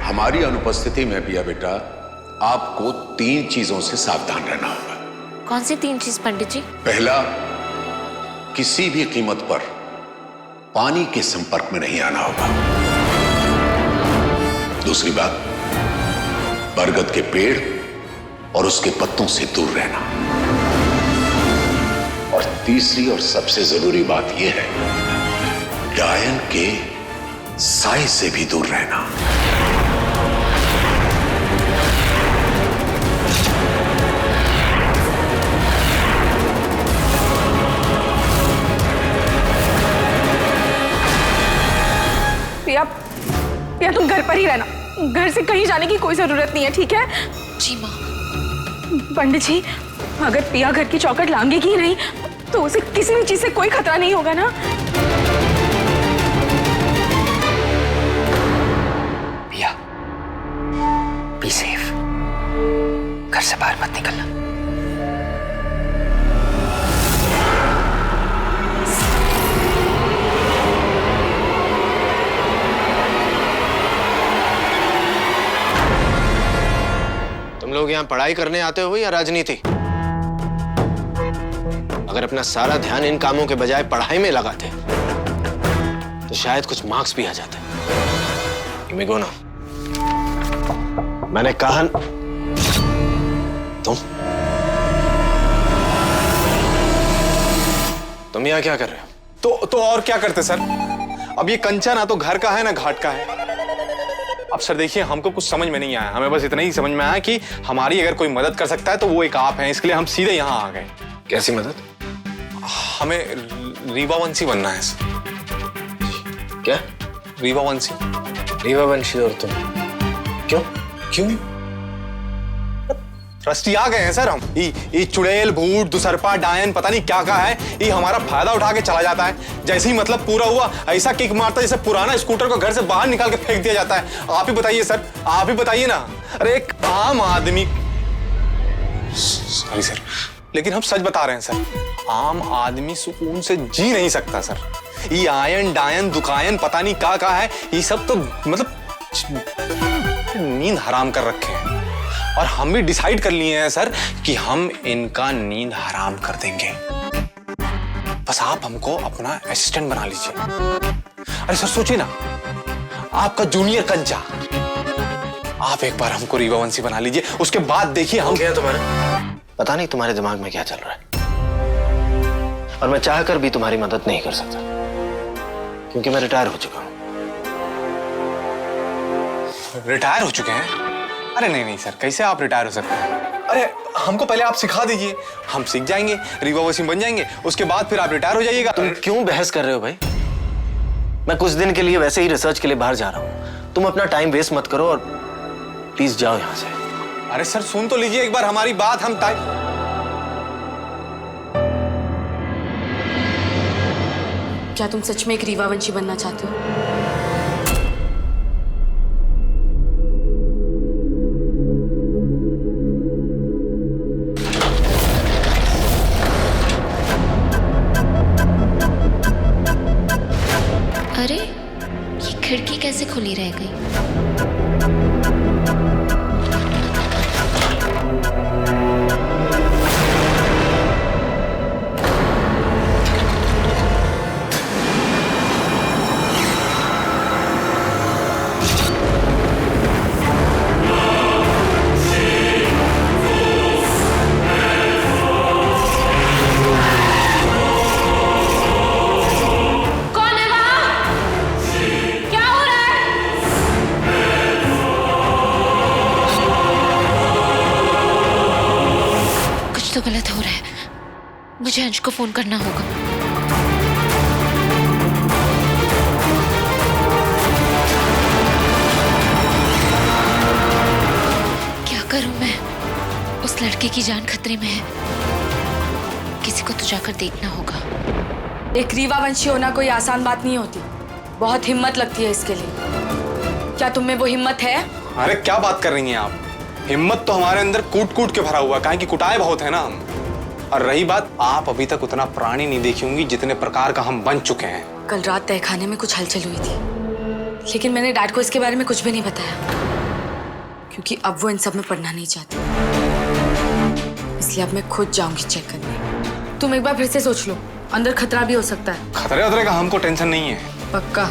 हमारी अनुपस्थिति में पिया बेटा आपको 3 चीजों से सावधान रहना होगा। कौन सी 3 चीज पंडित जी? पहला, किसी भी कीमत पर पानी के संपर्क में नहीं आना होगा। दूसरी बात, बरगद के पेड़ और उसके पत्तों से दूर रहना। और तीसरी और सबसे जरूरी बात यह है, डायन के साए से भी दूर रहना। पिया तुम घर पर ही रहना, घर से कहीं जाने की कोई जरूरत नहीं है, ठीक है? जी माँ। पंडित जी, अगर पिया घर की चौखट लांघेगी ही नहीं तो उसे किसी भी चीज से कोई खतरा नहीं होगा ना? पिया, बी सेफ, घर से बाहर मत निकलना। तुम लोग यहाँ पढ़ाई करने आते हो या राजनीति? अगर अपना सारा ध्यान इन कामों के बजाय पढ़ाई में लगाते तो शायद कुछ मार्क्स भी आ जाते। मिगोना, मैंने कहा तुम यहाँ क्या कर रहे हो? तो और क्या करते सर? अब ये कंचा ना तो घर का है ना घाट का है। अब सर देखिए, हमको कुछ समझ में नहीं आया, हमें बस इतना ही समझ में आया कि हमारी अगर कोई मदद कर सकता है तो वो एक आप हैं, इसके लिए हम सीधे यहाँ आ गए। कैसी मदद? हमें रीवावंशी बनना है सर। क्या? रीवावंशी? रीवावंशी और तुम क्यों? ट्रस्टी आ गए हैं सर हम। ये चुड़ैल, भूत, दुसरपा, डायन, पता नहीं क्या है, ये हमारा फायदा उठा के चला जाता है। जैसे ही मतलब पूरा हुआ ऐसा किक मारता है जैसे पुराना स्कूटर को घर से बाहर निकाल के फेंक दिया जाता है। आप ही बताइए सर, आप ही बताइए ना। अरे एक आम आदमी, सॉरी सर, लेकिन हम सच बता रहे हैं सर, आम आदमी सुकून से जी नहीं सकता सर। ये आयन डायन दुकायन पता नहीं क्या है, ये सब तो मतलब नींद हराम कर रखे हैं। और हम भी डिसाइड कर लिए हैं सर कि हम इनका नींद हराम कर देंगे। बस आप हमको अपना असिस्टेंट बना लीजिए। अरे सर सोचिए ना, आपका जूनियर कंचा, आप एक बार हमको रीवावंशी बना लीजिए, उसके बाद देखिए हम। क्या तुम्हारा पता नहीं तुम्हारे दिमाग में क्या चल रहा है, और मैं चाहकर भी तुम्हारी मदद नहीं कर सकता क्योंकि मैं रिटायर हो चुका हूं। रिटायर हो चुके हैं? अरे नहीं सर, कैसे आप रिटायर हो सकते हैं? अरे हमको पहले आप सिखा दीजिए, हम सीख जाएंगे, रीवावंशी बन जाएंगे, उसके बाद फिर आप रिटायर हो जाइएगा। तुम क्यों बहस कर रहे हो भाई? मैं कुछ दिन के लिए वैसे ही रिसर्च के लिए बाहर जा रहा हूं, तुम अपना टाइम वेस्ट मत करो और प्लीज जाओ यहां से। अरे सर सुन तो लीजिए एक बार हमारी बात। हम क्या तुम सच में एक रीवावंशी बनना चाहते हो? अरे ये खिड़की कैसे खुली रह गई? तो गलत हो रहा है, मुझे अंश को फोन करना होगा। क्या करूं मैं? उस लड़के की जान खतरे में है, किसी को तो जाकर देखना होगा। एक रीवावंशी होना कोई आसान बात नहीं होती, बहुत हिम्मत लगती है इसके लिए। क्या तुम में वो हिम्मत है? अरे क्या बात कर रही हैं आप? हिम्मत तो हमारे अंदर कूट कूट के भरा हुआ, काहे कि कुटाए बहुत है ना हम। और रही बात, आप अभी तक उतना प्राणी नहीं देखी होंगी जितने प्रकार का हम बन चुके हैं। कल रात तहखाने में कुछ हलचल हुई थी, लेकिन मैंने डैड को इसके बारे में कुछ भी नहीं बताया, क्योंकि अब वो इन सब में पढ़ना नहीं चाहते। इसलिए अब मैं खुद जाऊंगी चेक करने। तुम एक बार फिर से सोच लो, अंदर खतरा भी हो सकता है। खतरे का हमको टेंशन नहीं है। पक्का?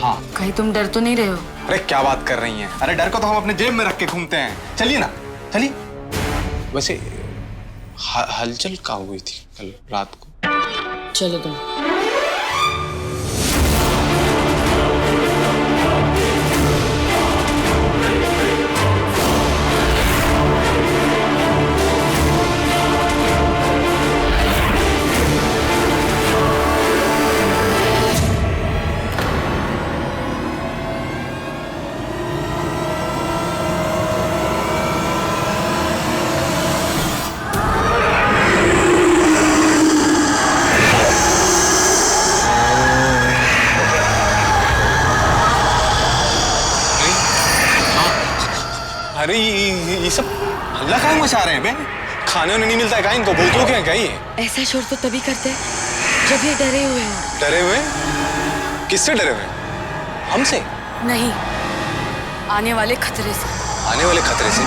हाँ। कहीं तुम डर तो नहीं रहे हो? अरे क्या बात कर रही हैं? अरे डर को तो हम अपने जेब में रख के घूमते हैं। चलिए ना, चलिए। वैसे हलचल क्या हुई थी कल रात को? चलो तुम। अरे ये सब हल्ला काहे मचा रहे हैं बे? खाने नहीं मिलता है क्या इनको? भूखों क्या है ये? ऐसा शोर तो तभी करते हैं जब ये डरे हुए हैं। डरे हुए? किससे डरे हुए? हमसे? नहीं, आने वाले खतरे से। आने वाले खतरे से?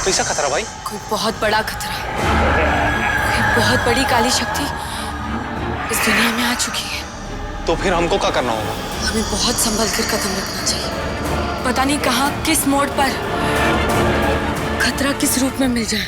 कैसा खतरा भाई? कोई बहुत बड़ा खतरा, कोई बहुत बड़ी काली शक्ति इस दुनिया में आ चुकी है। तो फिर हमको क्या करना होगा? हमें बहुत संभल कर कदम रखना चाहिए। पता नहीं कहाँ, किस मोड़ पर खतरा किस रूप में मिल जाए।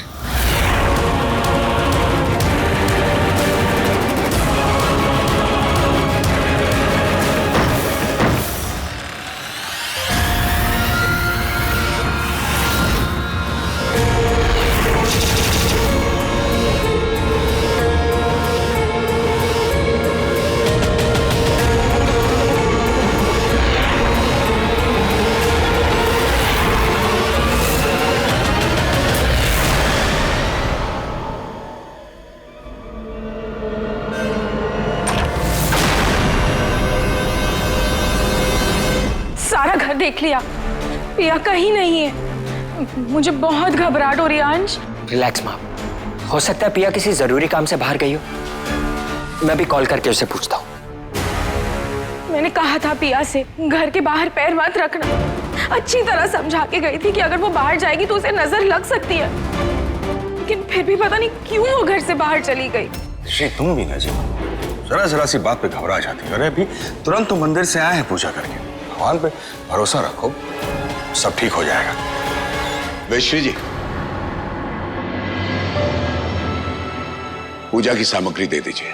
सारा घर देख लिया, पिया कहीं नहीं है। मुझे बहुत घबराहट हो रही है अंश। रिलैक्स माँ, हो सकता है पिया किसी जरूरी काम से बाहर गई हो। मैं भी कॉल करके उसे पूछता हूँ। मैंने कहा था पिया से घर के बाहर पैर मत रखना। अच्छी तरह समझा के गई थी कि अगर वो बाहर जाएगी तो उसे नजर लग सकती है, लेकिन फिर भी पता नहीं क्यों वो घर से बाहर चली गई। ऋषि तुम भी ना जी, जरा सी बात पे घबरा जाती है। अरे अभी तुरंत तो मंदिर से आए हैं पूजा करके। भगवान पे भरोसा रखो, सब ठीक हो जाएगा। वैश्वी जी, पूजा की सामग्री दे दीजिए,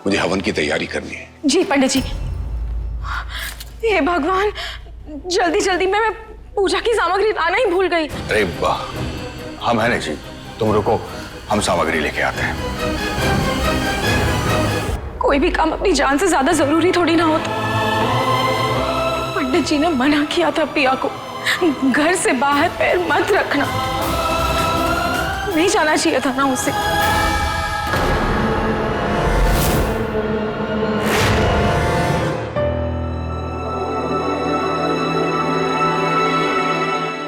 मुझे हवन की तैयारी करनी है। जी पंडित जी। हे भगवान, जल्दी जल्दी मैं पूजा की सामग्री लाना ही भूल गई। अरे वाह, हम है ना जी, तुम रुको, हम सामग्री लेके आते हैं। कोई भी काम अपनी जान से ज्यादा जरूरी थोड़ी ना होता। पंडित जी ने मना किया था पिया को घर से बाहर पैर मत रखना। नहीं जाना चाहिए था ना उसे।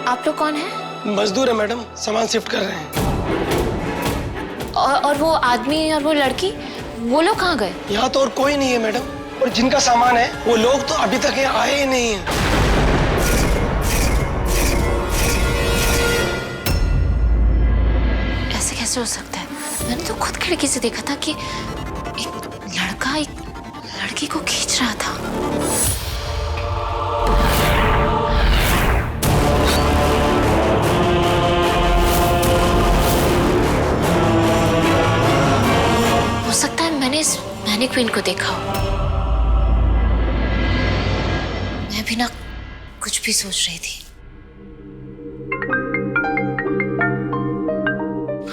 आप लोग कौन हैं? मजदूर है मैडम, सामान शिफ्ट कर रहे हैं। और वो आदमी और वो लड़की, वो लोग कहाँ गए? यहाँ तो और कोई नहीं है मैडम, और जिनका सामान है वो लोग तो अभी तक यहाँ आए ही नहीं हैं। ऐसे कैसे हो सकता है? मैंने तो खुद खिड़की से देखा था कि एक लड़का एक लड़की को खींच रहा था। हो सकता है मैंने इस मैनीक्वीन को देखा हो। मैं भी ना कुछ भी सोच रही थी।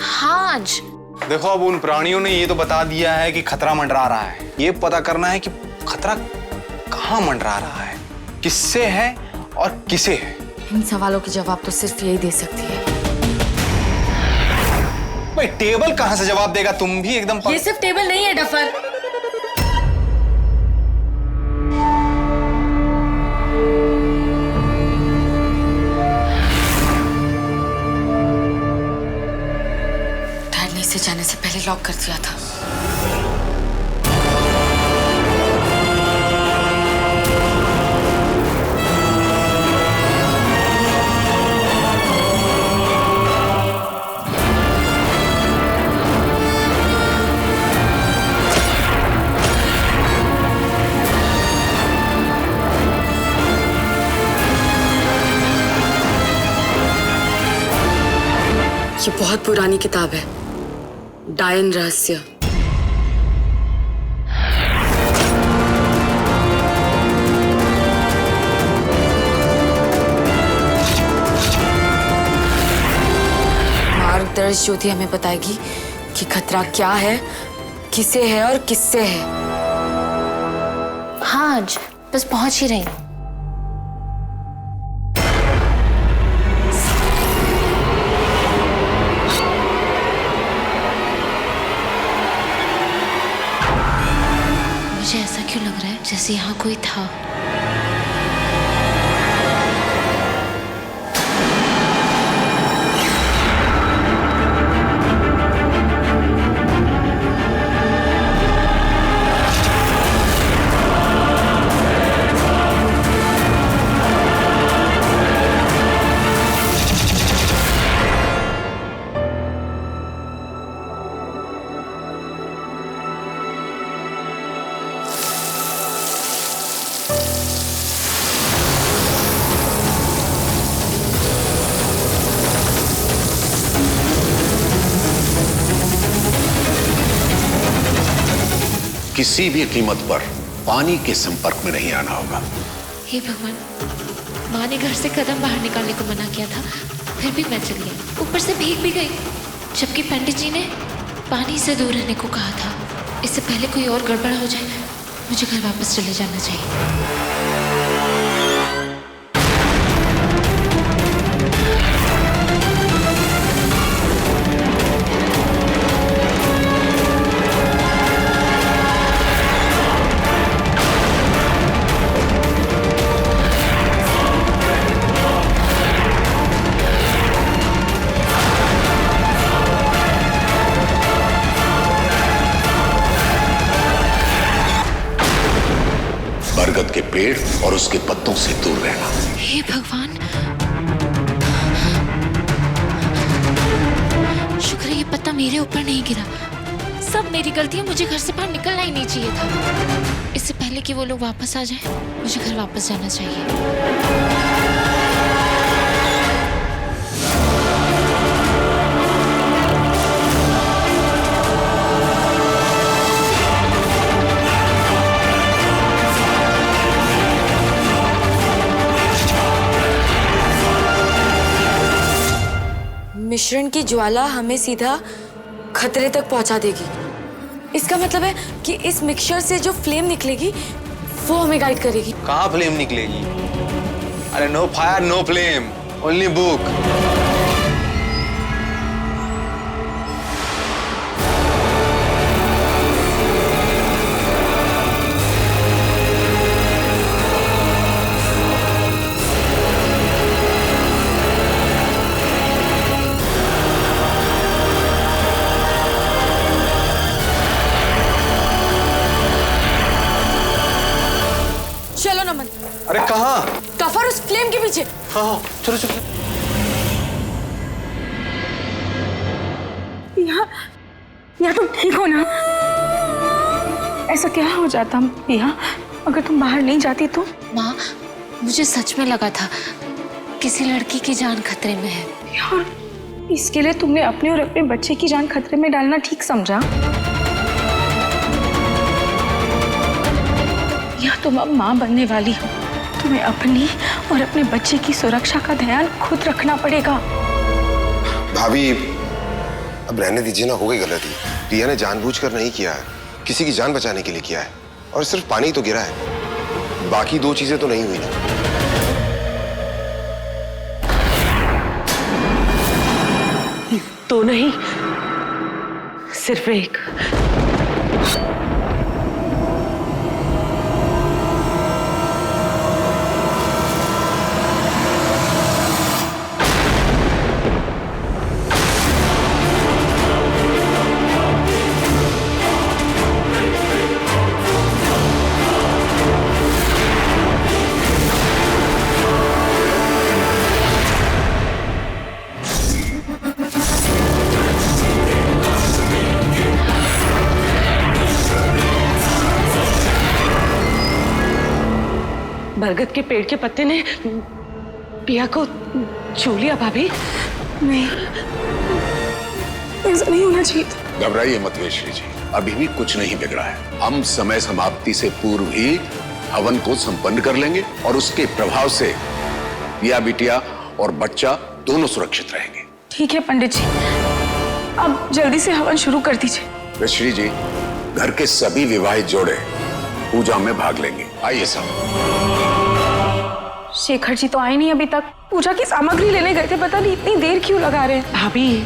हाँ अंश, देखो अब उन प्राणियों ने ये तो बता दिया है कि खतरा मंडरा रहा है। ये पता करना है कि खतरा कहाँ मंडरा रहा है, किससे है और किसे है। इन सवालों के जवाब तो सिर्फ यही दे सकती है। भाई टेबल कहाँ से जवाब देगा? तुम भी एकदम ये सिर्फ टेबल नहीं है डफर। डैड ने इसे जाने से पहले लॉक कर दिया था। ये बहुत पुरानी किताब है, डायन रहस्य। मार्गदर्श ज्योति हमें बताएगी कि खतरा क्या है, किसे है और किससे है। हाँ आज बस पहुंच ही रही हूँ। मुझे ऐसा क्यों लग रहा है जैसे यहाँ कोई था। किसी भी कीमत पर पानी के संपर्क में नहीं आना होगा। हे भगवान, माँ ने घर से कदम बाहर निकालने को मना किया था, फिर भी मैं चली गई, ऊपर से भीग भी गई, जबकि पंडित जी ने पानी से दूर रहने को कहा था। इससे पहले कोई और गड़बड़ हो जाए, मुझे घर वापस चले जाना चाहिए। बरगद के पेड़ और उसके पत्तों से दूर रहना। हे भगवान, शुक्र है ये पत्ता मेरे ऊपर नहीं गिरा। सब मेरी गलती है, मुझे घर से बाहर निकलना ही नहीं चाहिए था। इससे पहले कि वो लोग वापस आ जाएं, मुझे घर वापस जाना चाहिए। मिश्रण की ज्वाला हमें सीधा खतरे तक पहुंचा देगी। इसका मतलब है कि इस मिक्सचर से जो फ्लेम निकलेगी वो हमें गाइड करेगी। कहाँ फ्लेम निकलेगी? अरे no fire no flame, only book. चलो नमन। अरे कहाँ? टफर उस फ्लेम के पीछे। हाँ चलो चलो। या तुम ठीक हो ना? ऐसा क्या हो जाता पिया अगर तुम बाहर नहीं जाती तो? माँ, मुझे सच में लगा था किसी लड़की की जान खतरे में है। यार, इसके लिए तुमने अपने और अपने बच्चे की जान खतरे में डालना ठीक समझा? या तुम अब माँ बनने वाली हो, तुम्हें अपनी और अपने बच्चे की सुरक्षा का ध्यान खुद रखना पड़ेगा। भाभी अब रहने दीजिए ना, हो गई गलती। पिया ने जानबूझकर नहीं किया है, किसी की जान बचाने के लिए किया है, और सिर्फ पानी तो गिरा है, बाकी दो चीजें तो नहीं हुई ना। तो नहीं, सिर्फ एक। बरगद के पेड़ के पत्ते ने पिया को छू लिया भाभी? नहीं, ऐसा नहीं होना चाहिए था। घबराइए मत वेश्री जी, अभी भी कुछ नहीं बिगड़ा है। हम समय समाप्ति से पूर्व ही हवन को संपन्न कर लेंगे और उसके प्रभाव से पिया बिटिया और बच्चा दोनों सुरक्षित रहेंगे। ठीक है पंडित जी, अब जल्दी से हवन शुरू कर दीजिए। वेश्री जी, घर के सभी विवाहित जोड़े पूजा में भाग लेंगे। आइए सब। शेखर जी तो आए नहीं अभी तक। पूजा की सामग्री लेने गए थे, पता नहीं इतनी देर क्यों लगा रहे हैं। भाभी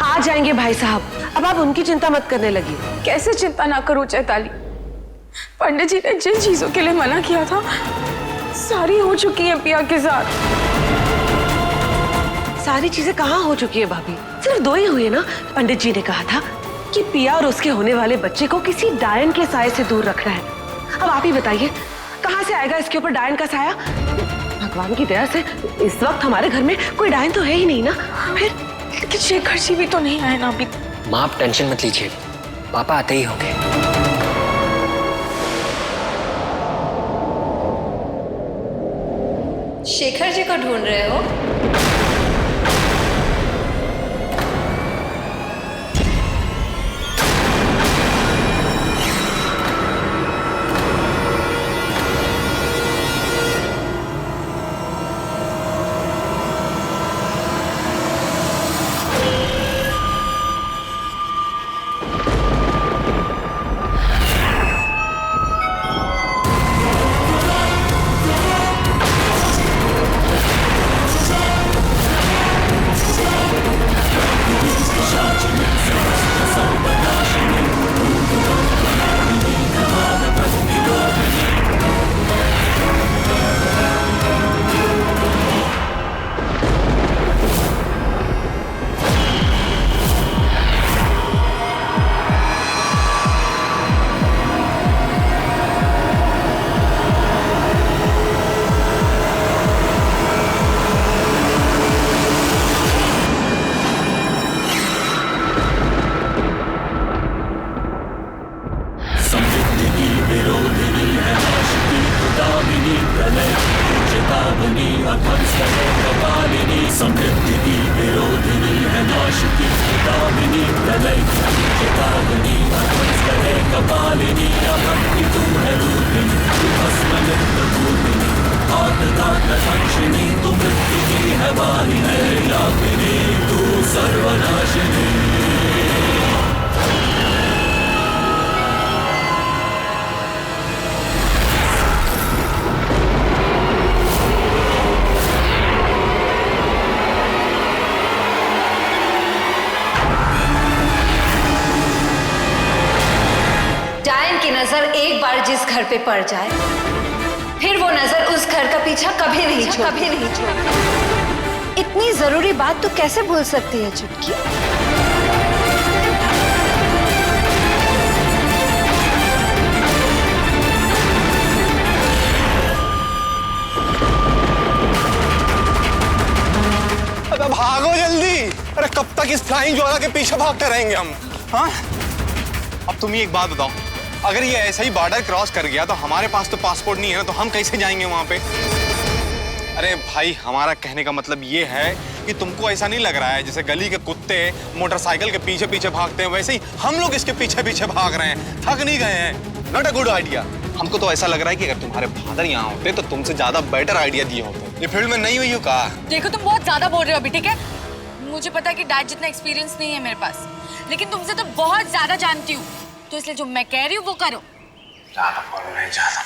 आ जाएंगे भाई साहब, अब आप उनकी चिंता मत करने लगी। कैसे चिंता ना करूं चैताली, पंडित जी ने जिन चीजों के लिए मना किया था सारी हो चुकी है पिया के साथ। सारी चीजें कहाँ हो चुकी है भाभी, सिर्फ 2 ही हुई है ना। पंडित जी ने कहा था कि पिया और उसके होने वाले बच्चे को किसी डायन के साए से दूर रखना है। अब आप ही बताइए कहाँ से आएगा इसके ऊपर डायन का साया। भगवान की दया से इस वक्त हमारे घर में कोई डायन तो है ही नहीं ना। फिर लेकिन शेखर जी भी तो नहीं आए ना अभी। माँ आप टेंशन मत लीजिए, पापा आते ही होंगे। शेखर जी को ढूंढ रहे हो? नजर एक बार जिस घर पे पड़ जाए फिर वो नजर उस घर का पीछा कभी नहीं छोड़ती। इतनी जरूरी बात तो कैसे भूल सकती है चुटकी? अरे भागो जल्दी। अरे कब तक इस फ्लाइंग ज्वाला के पीछे भागते रहेंगे हम? हाँ? अब तुम ही एक बात बताओ, अगर ये ऐसा ही बॉर्डर क्रॉस कर गया तो हमारे पास तो पासपोर्ट नहीं है ना, तो हम कैसे जाएंगे वहां पे? अरे भाई, हमारा कहने का मतलब ये है कि तुमको ऐसा नहीं लग रहा है जैसे गली के कुत्ते मोटरसाइकिल के पीछे पीछे भागते हैं, वैसे ही हम लोग इसके पीछे पीछे भाग रहे हैं। थक नहीं गए हैं? Not a good idea. हमको तो ऐसा लग रहा है कि अगर तुम्हारे फादर यहाँ होते तो तुमसे ज्यादा बेटर आइडिया दिए होते। ये फील्ड में नहीं हुई हो कहा? देखो तुम बहुत ज्यादा बोल रहे हो अभी, ठीक है? मुझे पता है कि डैड जितना एक्सपीरियंस नहीं है मेरे पास, लेकिन तुमसे तो बहुत ज्यादा जानती हूँ, तो इसलिए जो मैं कह रही हूँ वो करो। ज्यादा बोलो नहीं ज्यादा।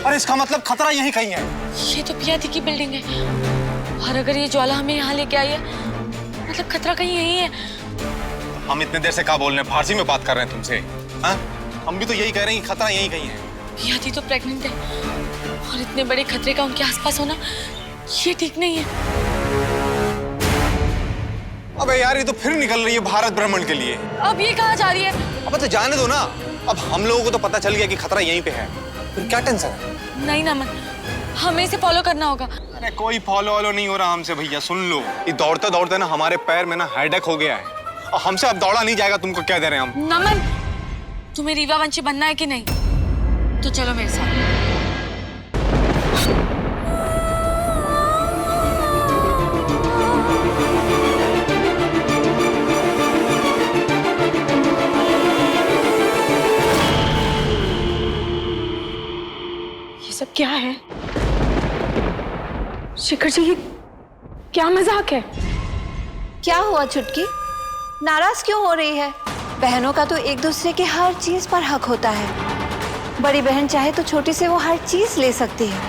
अरे इसका मतलब खतरा यहीं कहीं है। ये तो पिया दी की बिल्डिंग है, और अगर ये ज्वाला हमें यहाँ लेके आई है मतलब खतरा कहीं यहीं है। हम इतने देर से क्या बोल रहे हैं? फारसी में बात कर रहे हैं तुमसे। हाँ? हम भी तो यही कह रहे हैं कि खतरा यहीं कहीं है। पिया दी तो प्रेग्नेंट है, और इतने बड़े खतरे का उनके आसपास होना ये ठीक नहीं है। अबे यार, ये तो फिर निकल रही है भारत भ्रमण के लिए। अब ये कहाँ जा रही है? अब तो जाने दो ना। अब हम लोगों को तो पता चल गया कि खतरा यहीं पे है, फिर क्या टेंशन है? नहीं नमन, हमें इसे फॉलो करना होगा। अरे कोई फॉलो वॉलो नहीं हो रहा हमसे भैया, सुन लो। ये दौड़ते दौड़ते ना हमारे पैर में ना हेडेक हो गया है, और हमसे अब दौड़ा नहीं जाएगा। तुमको क्या दे रहे हैं हम? नमन, तुम्हें रीवा वंशी बनना है कि नहीं? तो चलो मेरे साथ। क्या है शेखर जी, ये क्या मजाक है? क्या हुआ छुटकी, नाराज क्यों हो रही है? बहनों का तो एक दूसरे के हर चीज पर हक होता है। बड़ी बहन चाहे तो छोटी से वो हर चीज ले सकती है,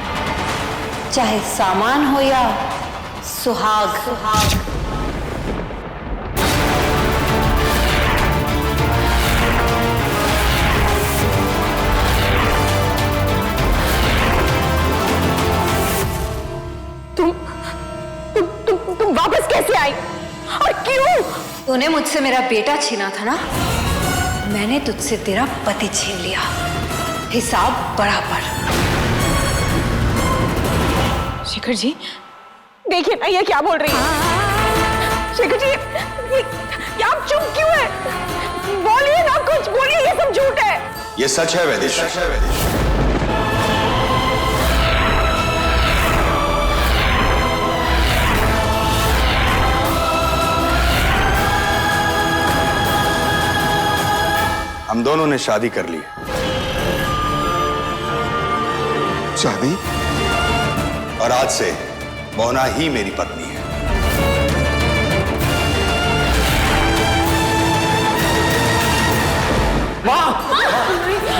चाहे सामान हो या सुहाग। तुम वापस कैसे आई और क्यों? तूने मुझसे मेरा बेटा छीना था ना, मैंने तुझसे तेरा पति छीन लिया, हिसाब बराबर। शेखर जी देखिए ना ये क्या बोल रही है। शेखर जी ये आप चुप क्यों है? बोलिए ना, कुछ बोलिए, ये सब झूठ है। ये सच है वैदेश। हम दोनों ने शादी कर ली। शादी? और आज से मोहना ही मेरी पत्नी है। माँ!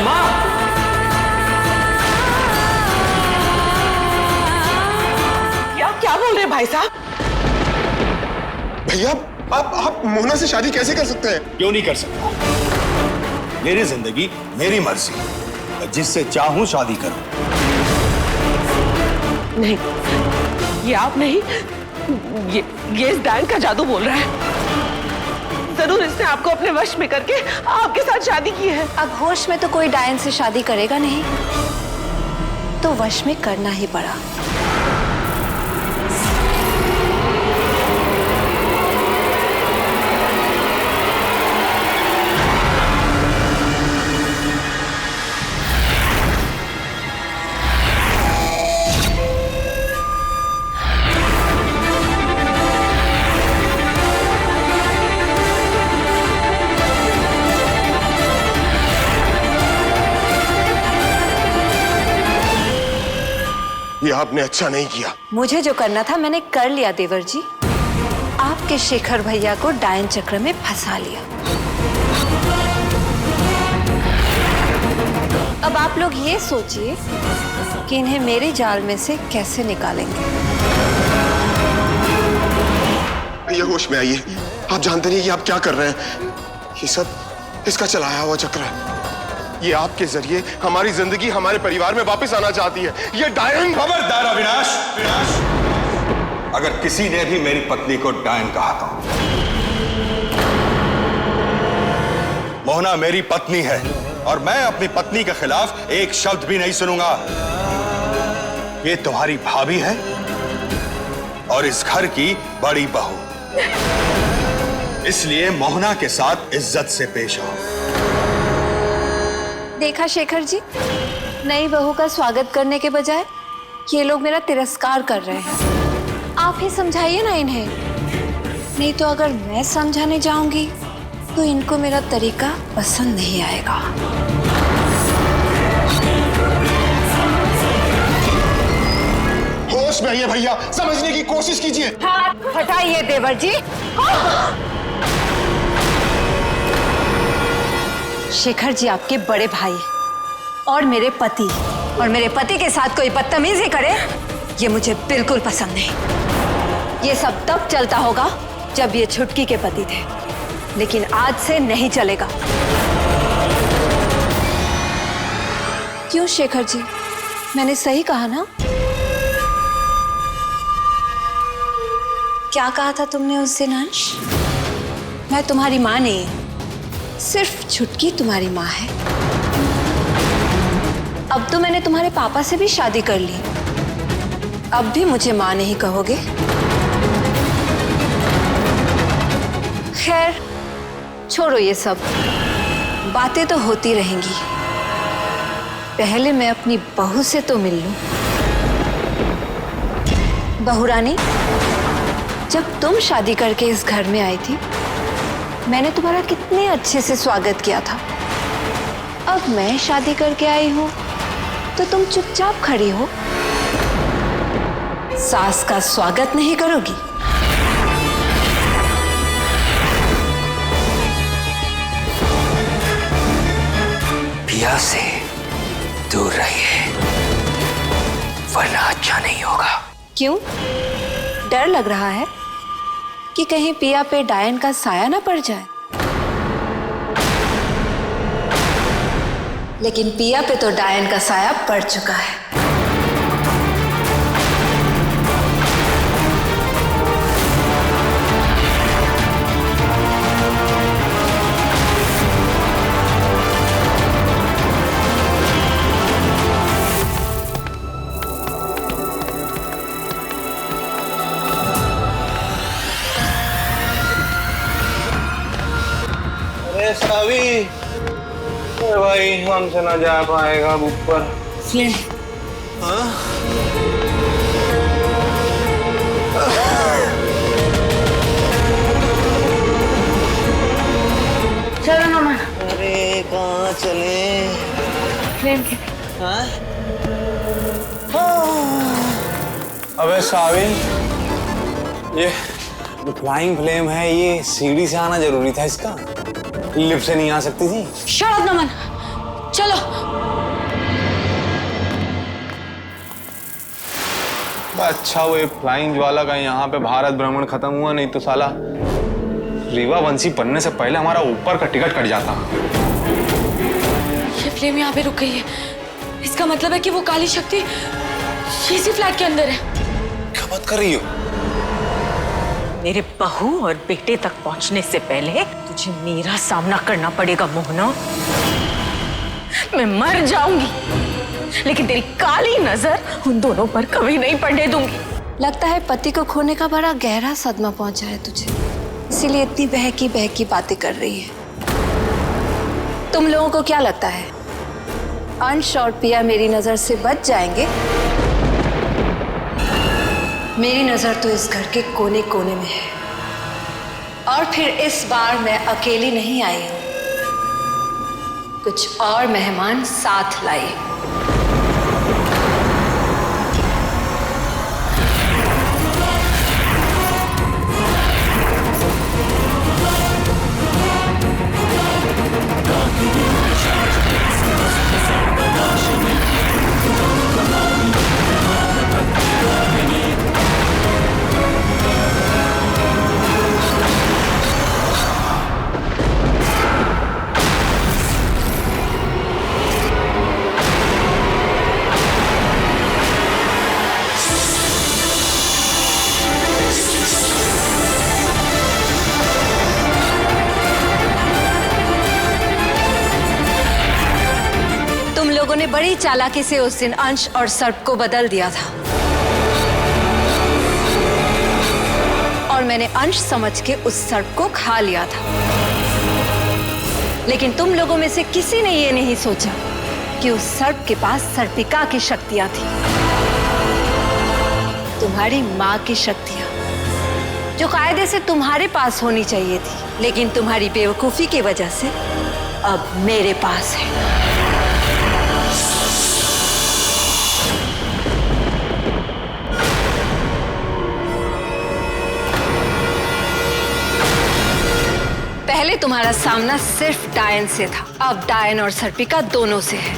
माँ! क्या बोल रहे हैं भाई साहब? भैया आप मोहना से शादी कैसे कर सकते हैं? क्यों नहीं कर सकता? मेरी जिंदगी मेरी मर्जी, जिससे चाहूं शादी करूं। नहीं, ये आप नहीं, ये इस डायन का जादू बोल रहा है। जरूर इसने आपको अपने वश में करके आपके साथ शादी की है। अब होश में तो कोई डायन से शादी करेगा नहीं, तो वश में करना ही पड़ा। ये आपने अच्छा नहीं किया। मुझे जो करना था मैंने कर लिया देवर जी। आपके शेखर भैया को डायन चक्र में फंसा लिया। अब आप लोग ये सोचिए कि इन्हें मेरे जाल में से कैसे निकालेंगे। ये होश में आइए, आप जानते नहीं कि आप क्या कर रहे हैं। ये सब इसका चलाया हुआ चक्र है। ये आपके जरिए हमारी जिंदगी हमारे परिवार में वापस आना चाहती है। ये डायन। खबरदार अविनाश! अगर किसी ने भी मेरी पत्नी को डायन कहा तो मोहना मेरी पत्नी है और मैं अपनी पत्नी के खिलाफ एक शब्द भी नहीं सुनूंगा। ये तुम्हारी भाभी है और इस घर की बड़ी बहू, इसलिए मोहना के साथ इज्जत से पेश आओ। देखा शेखर जी, नई बहू का स्वागत करने के बजाय ये लोग मेरा तिरस्कार कर रहे हैं। आप ही समझाइए ना इन्हें, नहीं तो अगर मैं समझाने जाऊंगी तो इनको मेरा तरीका पसंद नहीं आएगा। होश में आइए भैया, समझने की कोशिश कीजिए। हाथ हटाइए देवर जी। शेखर जी आपके बड़े भाई और मेरे पति, और मेरे पति के साथ कोई बदतमीजी करे ये मुझे बिल्कुल पसंद नहीं। ये सब तब चलता होगा जब ये छुटकी के पति थे, लेकिन आज से नहीं चलेगा। क्यों शेखर जी, मैंने सही कहा ना? क्या कहा था तुमने उस दिन अंश? मैं तुम्हारी माँ नहीं, सिर्फ छुटकी तुम्हारी माँ है। अब तो मैंने तुम्हारे पापा से भी शादी कर ली, अब भी मुझे माँ नहीं कहोगे? खैर छोड़ो ये सब, बातें तो होती रहेंगी। पहले मैं अपनी बहू से तो मिल लूं। बहू रानी, जब तुम शादी करके इस घर में आई थी, मैंने तुम्हारा कितने अच्छे से स्वागत किया था। अब मैं शादी करके आई हूँ तो तुम चुपचाप खड़ी हो, सास का स्वागत नहीं करोगी? पिया से दूर रहिए, वरना अच्छा नहीं होगा। क्यों? डर लग रहा है कि कहीं पिया पे डायन का साया ना पड़ जाए? लेकिन पिया पे तो डायन का साया पड़ चुका है। सावी, भाई हमसे ना जा पाएगा ऊपर। हाँ? चलो नमन। अरे कहाँ चले? हाँ? अबे सावी, ये फ्लाइंग फ्लेम है, ये सीढ़ी से आना जरूरी था इसका, लिफ्ट से नहीं आ सकती थी। शट अप नमन, चलो। अच्छा वो फ्लाइंग ज्वाला का यहाँ पे भारत भ्रमण खत्म हुआ, नहीं तो साला रीवा वंशी बनने से पहले हमारा ऊपर का टिकट कट जाता। ये फ्लेम यहाँ पे रुक गई है, इसका मतलब है कि वो काली शक्ति इसी फ्लैट के अंदर है। क्या बात कर रही हो? मेरे बहू और बेटे तक पहुंचने से पहले तुझे मेरा सामना करना पड़ेगा मोहना। मैं मर जाऊंगी, लेकिन तेरी काली नजर उन दोनों पर कभी नहीं पड़ने दूंगी। लगता है पति को खोने का बड़ा गहरा सदमा पहुंचा है तुझे, इसीलिए इतनी बहकी बहकी बातें कर रही है। तुम लोगों को क्या लगता है अंश और पिया मेरी नजर से बच जाएंगे? मेरी नजर तो इस घर के कोने कोने में है, और फिर इस बार मैं अकेली नहीं आई हूं, कुछ और मेहमान साथ लाई हूं। लोगों ने बड़ी चालाकी से उस दिन अंश और सर्प को बदल दिया था, और मैंने अंश समझ के उस सर्प को खा लिया था। लेकिन तुम लोगों में से किसी ने ये नहीं सोचा कि उस सर्प के पास सर्पिका की शक्तियां थी, तुम्हारी माँ की शक्तियां, जो कायदे से तुम्हारे पास होनी चाहिए थी, लेकिन तुम्हारी बेवकूफी की वजह से अब मेरे पास है। पहले तुम्हारा सामना सिर्फ डायन से था, अब डायन और सर्पिका दोनों से है।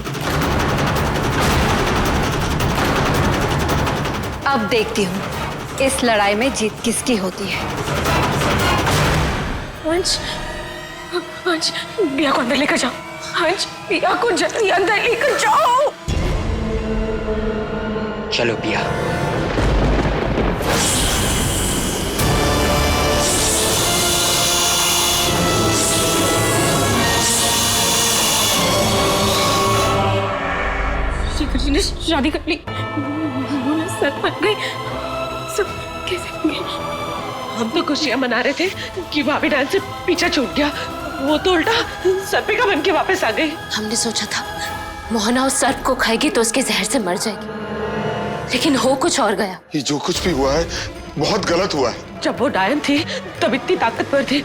अब देखती हूँ इस लड़ाई में जीत किसकी होती है। अंश, अंश, पिया को अंदर लेकर जाओ। अंश, पिया को जल्दी अंदर लेकर जाओ। चलो पिया। शेखर जी ने शादी कर ली, सर बन गई, सब कैसे हो गया? हम तो खुशियां मना रहे थे कि भाभी डांस से पीछा छूट गया, वो तो उल्टा सर्पिका बन के वापस आ गई। हमने सोचा था मोहना उस सर्प को खाएगी तो उसके जहर से मर जाएगी, लेकिन हो कुछ और गया। ये जो कुछ भी हुआ है बहुत गलत हुआ है। जब वो डायन थी तब इतनी ताकतवर थी,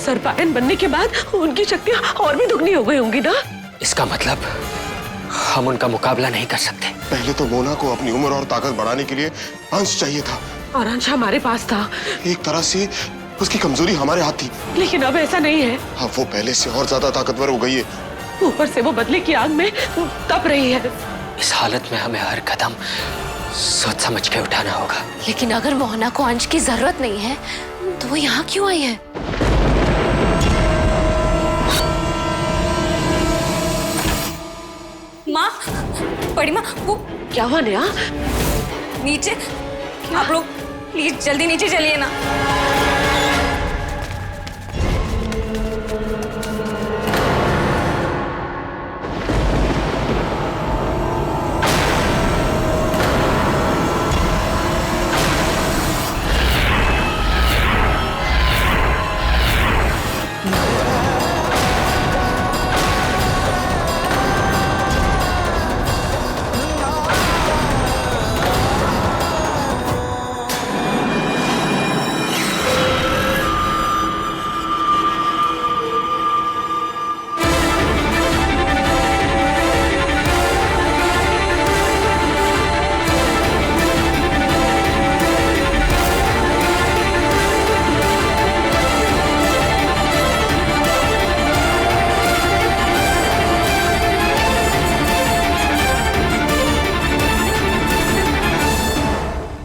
सर्पायन बनने के बाद उनकी शक्तियां और भी दुगनी हो गई होंगी ना? इसका मतलब हम उनका मुकाबला नहीं कर सकते। पहले तो मोना को अपनी उम्र और ताकत बढ़ाने के लिए अंश चाहिए था, और अंश हमारे पास था। एक तरह से उसकी कमजोरी हमारे हाथ थी। लेकिन अब ऐसा नहीं है। अब वो पहले से और ज्यादा ताकतवर हो गई है। ऊपर से वो बदले की आग में तप रही है। इस हालत में हमें हर कदम सोच समझ के उठाना होगा। लेकिन अगर मोहना को अंश की जरूरत नहीं है तो वो यहाँ क्यों आई है? माँ, बड़ी माँ, वो क्या हुआ नेहा? नीचे आप लोग प्लीज जल्दी नीचे चलिए ना।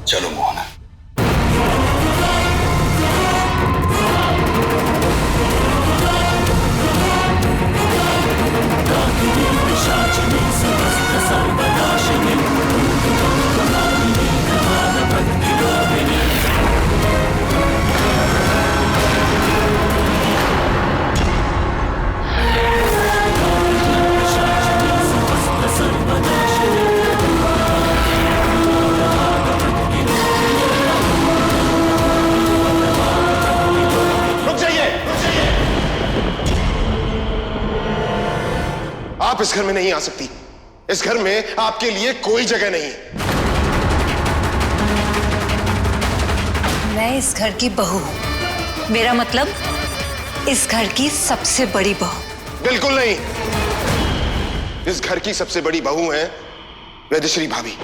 चलो मोहना। आप इस घर में नहीं आ सकती। इस घर में आपके लिए कोई जगह नहीं। मैं इस घर की बहू हूं। मेरा मतलब इस घर की सबसे बड़ी बहू। बिल्कुल नहीं। इस घर की सबसे बड़ी बहू है वेदश्री भाभी,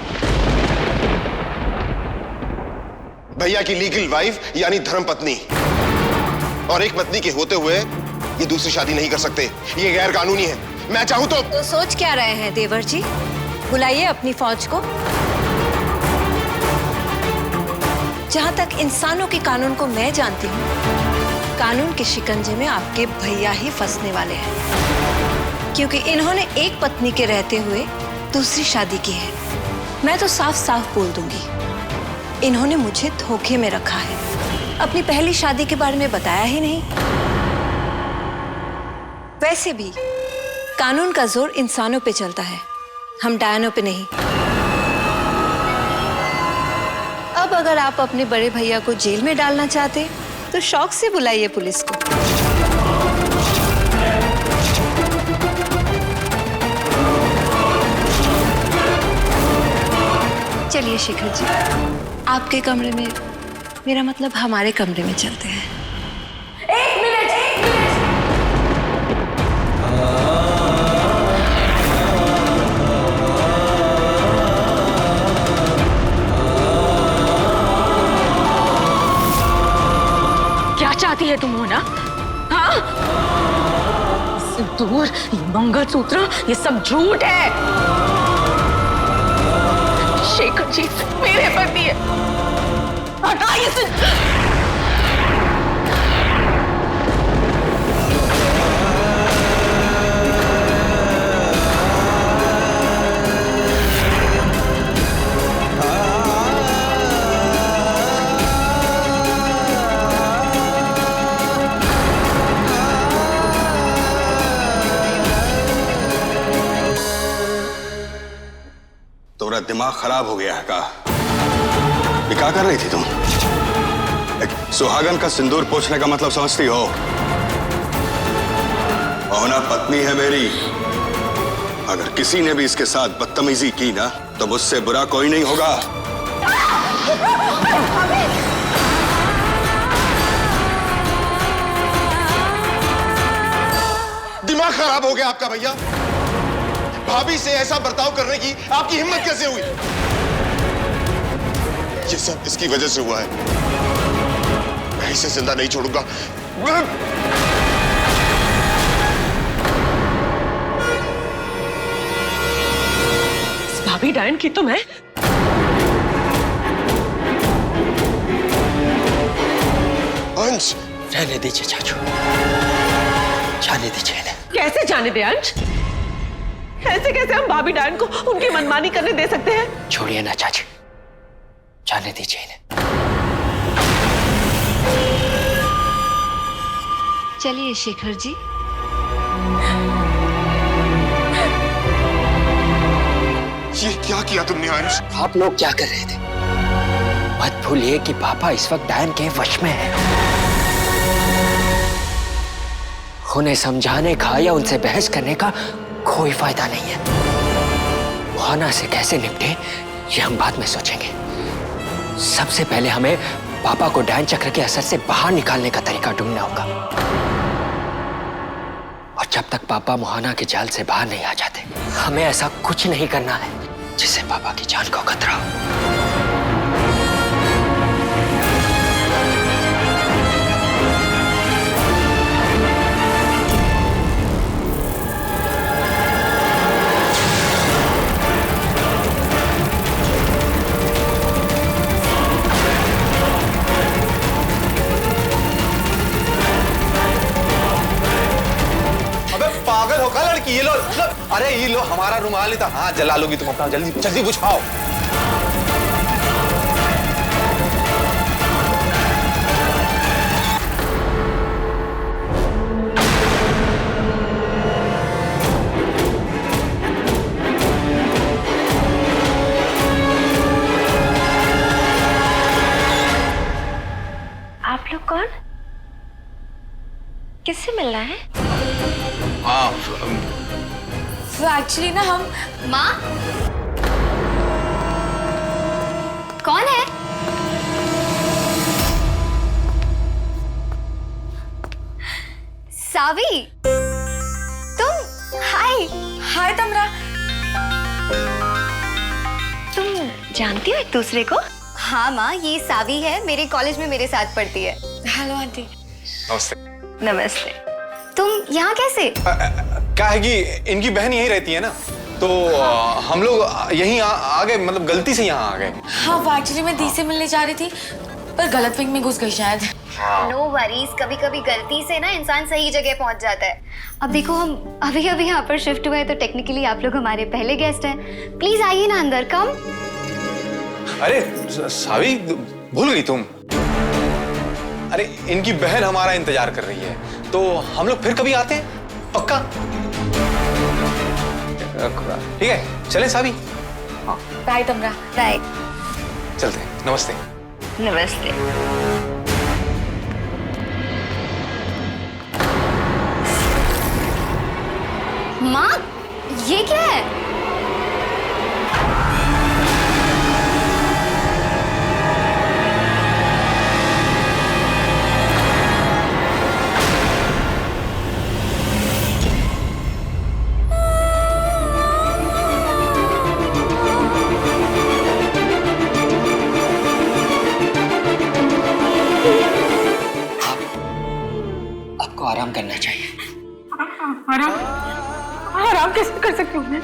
भैया की लीगल वाइफ यानी धर्मपत्नी। और एक पत्नी के होते हुए ये दूसरी शादी नहीं कर सकते। ये गैर कानूनी है। मैं चाहूं तो सोच क्या रहे हैं देवर जी? बुलाइए अपनी फौज को। जहां तक इंसानों के कानून को मैं जानती हूं, कानून के शिकंजे में आपके भैया ही फंसने वाले हैं, क्योंकि इन्होंने एक पत्नी के रहते हुए दूसरी शादी की है। मैं तो साफ साफ बोल दूंगी, इन्होंने मुझे धोखे में रखा है। अपनी पहली शादी के बारे में बताया ही नहीं। वैसे भी कानून का जोर इंसानों पे चलता है, हम डायनों पे नहीं। अब अगर आप अपने बड़े भैया को जेल में डालना चाहते तो शौक से बुलाइए पुलिस को। चलिए शेखर जी, आपके कमरे में, मेरा मतलब हमारे कमरे में चलते हैं। एक मिनट। क्या चाहती है तुम मोना? हाँ? सिंदूर, ये मंगलसूत्र, ये सब झूठ है। शेखर जी मेरे पति है। हटा ये तुम्हारा दिमाग खराब हो गया है का? ये क्या कर रही थी तुम? सुहागन का सिंदूर पोंछने का मतलब समझती हो? मोहना पत्नी है मेरी। अगर किसी ने भी इसके साथ बदतमीजी की ना तो मुझसे बुरा कोई नहीं होगा। दिमाग खराब हो गया आपका भैया। भाभी से ऐसा बर्ताव करने की आपकी हिम्मत कैसे हुई? ये सब इसकी वजह से हुआ है। मैं इसे जिंदा नहीं छोड़ूंगा। भाभी डायन की तुम है? अंश, रहने दीजिए चाचू, जाने दीजिए इन्हें। कैसे जाने दे अंश? ऐसे कैसे हम भाभी डायन को उनकी मनमानी करने दे सकते हैं? छोड़िए ना चाची, जाने दीजिए इन्हें। चलिए शेखर जी। ये क्या किया तुमने अंश? आप लोग क्या कर रहे थे? मत भूलिए कि पापा इस वक्त डायन के वश में है। उन्हें समझाने का या उनसे बहस करने का कोई फायदा नहीं है। मोहना से कैसे निपटे ये हम बाद में सोचेंगे। सबसे पहले हमें पापा को डायन चक्र के असर से बाहर निकालने का तरीका ढूंढना होगा। और जब तक पापा मोहना के जाल से बाहर नहीं आ जाते, हमें ऐसा कुछ नहीं करना है जिससे पापा की जान को खतरा हो। पागल हो का लड़की? ये लो, अरे ये लो, हमारा रुमाल ही था। हाँ, जला लोगी तुम अपना, जल्दी जल्दी बुझाओ। आप लोग कौन? किससे मिलना है? वो एक्चुअली ना हम माँ, कौन है? सावी, तुम? हाय। हाय तमरा। तुम जानती हो एक दूसरे को? हाँ माँ, ये सावी है, मेरे कॉलेज में मेरे साथ पढ़ती है। Hello aunty. नमस्ते। नमस्ते। तुम यहाँ कैसे? क्या है कि इनकी बहन यहीं रहती है ना, तो हम लोग यहीं आ गए, मतलब गलती से यहाँ आ गए। हाँ, वो एक्चुअली मैं दी से मिलने जा रही थी, पर गलत विंग में घुस गई शायद। नो वरीज, कभी कभी गलती से ना इंसान सही जगह पहुँच जाता है। अब देखो, हम अभी अभी यहाँ पर शिफ्ट हुए हैं, तो टेक्निकली आप लोग हमारे पहले गेस्ट हैं। प्लीज आइए ना अंदर, कम। अरे सावी, भूल गई तुम? अरे इनकी बहन हमारा इंतजार कर रही है, तो हम लोग फिर कभी आते हैं, पक्का? ठीक है, चलें सावी? बाय तमरा। बाय। चलते हैं। नमस्ते। नमस्ते। माँ, ये क्या है? आराम करना चाहिए। आराम कैसे कर सकती हूँ मैं?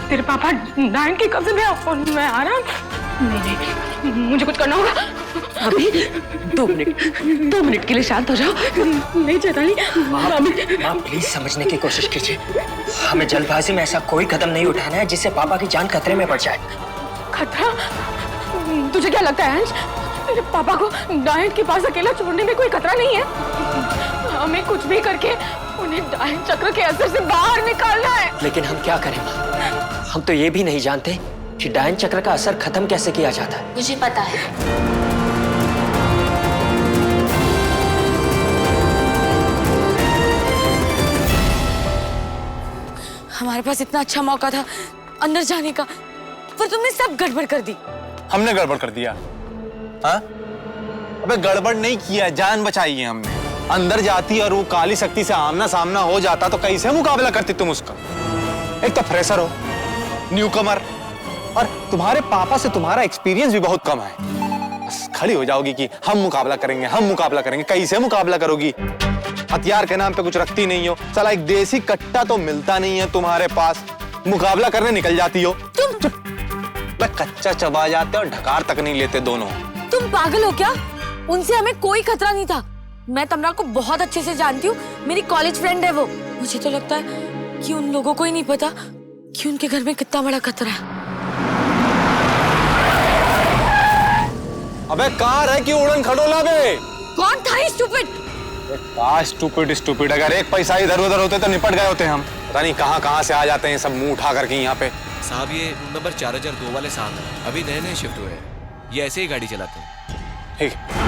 तेरे पापा डायन के कब्जे में और मैं आराम? नहीं, मुझे कुछ करना होगा। अभी 2 मिनट के लिए शांत हो जाओ। नहीं चैताली, माँ प्लीज समझने की कोशिश कीजिए। हमें जल्दबाजी में ऐसा कोई कदम नहीं उठाना है जिससे पापा की जान खतरे में पड़ जाए। खतरा? तुझे क्या लगता है अंश, तेरे पापा को डायन के पास अकेला छोड़ने में कोई खतरा नहीं है? हमें कुछ भी करके उन्हें डायन चक्र के असर से बाहर निकालना है। लेकिन हम क्या करें माँ? हम तो ये भी नहीं जानते कि डायन चक्र का असर खत्म कैसे किया जाता है। मुझे पता है। हमारे पास इतना अच्छा मौका था अंदर जाने का, पर तुमने सब गड़बड़ कर दी। हमने गड़बड़ कर दिया? हाँ? अबे गड़बड़ नहीं किया, जान बचाई है हमने। अंदर जाती और वो काली शक्ति से आमना सामना हो जाता तो कैसे मुकाबला करती तुम उसका? एक तो फ्रेशर हो, न्यू कमर, और तुम्हारे पापा से तुम्हारा एक्सपीरियंस भी बहुत कम है। बस खड़ी हो जाओगी कि हम मुकाबला करेंगे, हम मुकाबला करेंगे। कैसे मुकाबला करोगी? हथियार के नाम पे कुछ रखती नहीं हो। साला एक देसी कट्टा तो मिलता नहीं है तुम्हारे पास, मुकाबला करने निकल जाती हो। तुम चुप, मैं कच्चा चबा जाते और ढकार तक नहीं लेते दोनों। तुम पागल हो क्या? उनसे हमें कोई खतरा नहीं था। मैं तमरा को बहुत अच्छे से जानती हूँ, मेरी कॉलेज फ्रेंड है वो। मुझे तो लगता है कि उन लोगों को ही नहीं पता कि उनके घर में कितना बड़ा खतरा है। अबे कार है कि उड़न खटोला बे? कौन था ये स्टूपिड? स्टूपिड, अगर एक पैसा इधर उधर होते तो निपट गए होते हम। पता नहीं कहाँ से आ जाते हैं सब मुंह उठा करके यहाँ पे। साहब ये रूम नंबर 4002 वाले साहब हैं, अभी नए शिफ्ट हुए हैं, ये ऐसे ही गाड़ी चलाते हैं। ठीक है।